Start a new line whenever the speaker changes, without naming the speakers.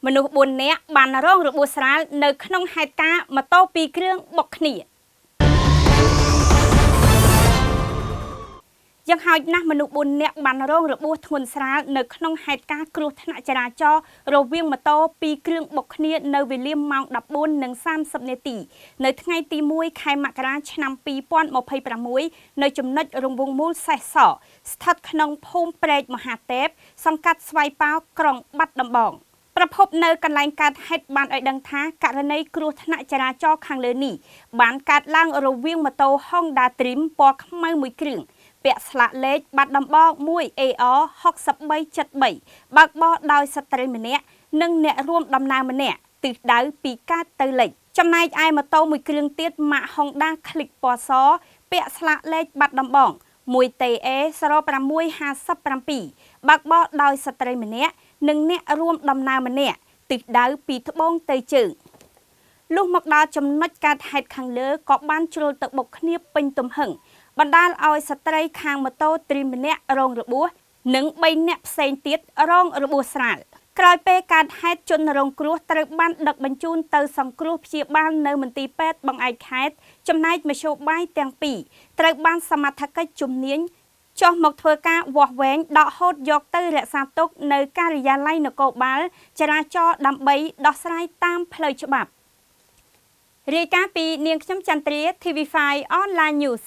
មនុស្ស4នាក់បានរងរបួសស្រាលនៅក្នុងហេតុការណ៍ម៉ូតូ2គ្រឿងបុកគ្នាយ៉ាងហោចណាស់មនុស្ស4នាក់បានរងរបួសធ្ងន់ស្រាលនៅក្នុងហេតុការណ៍គ្រោះថ្នាក់ចរាចរណ៍រវាងម៉ូតូ2គ្រឿងបុកគ្នានៅវេលាម៉ោង 14:30 នាទីនៅថ្ងៃទី 1 ខែមករាឆ្នាំ 2026 នៅចំណុចរង្វង់មូលសេះសស្ថិតក្នុងភូមិព្រែកមហាទេពសង្កាត់ស្វាយប៉ោក្រុងបាត់ដំបងប្រពន្ធនៅកន្លែងកើតហេតុបានឲ្យដឹងថាករណីគ្រោះថ្នាក់ចរាចរណ៍ខាងលើនេះបានកើតឡើងរវាងម៉ូតូ Honda Dream ពណ៌ខ្មៅមួយគ្រឿងពាក់ស្លាកលេខបាត់ដំបង 1AR 6373បើកបរដោយស្ត្រីម្នាក់និងអ្នករួមដំណើរម្នាក់ទិសដៅពីកើតទៅលិចចំណែកឯម៉ូតូមួយគ្រឿងទៀតម៉ាក Honda Click ពណ៌សពាក់ស្លាកលេខបាត់ដំបង 1TA 0657បើកបរដោយស្ត្រីម្នាក់និងអ្នករួមដំណើរម្នាក់ទិសដៅពីត្បូងទៅជើងលុះមកដល់ចំណុចកើតហេតុខាងលើក៏បានជ្រុលទៅបុកគ្នាពេញទំហឹងបណ្ដាលឲ្យស្ត្រីខាងម៉ូតូទ្រីមម្នាក់រងរបួសនិង3នាក់ផ្សេងទៀតរងរបួសស្រាលក្រោយពេលកើតហេតុជនរងគ្រោះត្រូវបានដឹកបញ្ជូនទៅសង្គ្រោះព្យាបាលនៅមន្ទីរពេទ្យបង្អែកខេត្តចំណែកមធ្យោបាយទាំងពីរត្រូវបានសមត្ថកិច្ចជំនាញចុះមកធ្វើការវាស់វែងដកហូតយកទៅរក្សាទុកនៅការិយាល័យនគរបាលចរាចរណ៍ដើម្បីដោះស្រាយតាមផ្លូវច្បាប់រាយការណ៍ពីនាងខ្ញុំចន្ទ្រា TV5 Online News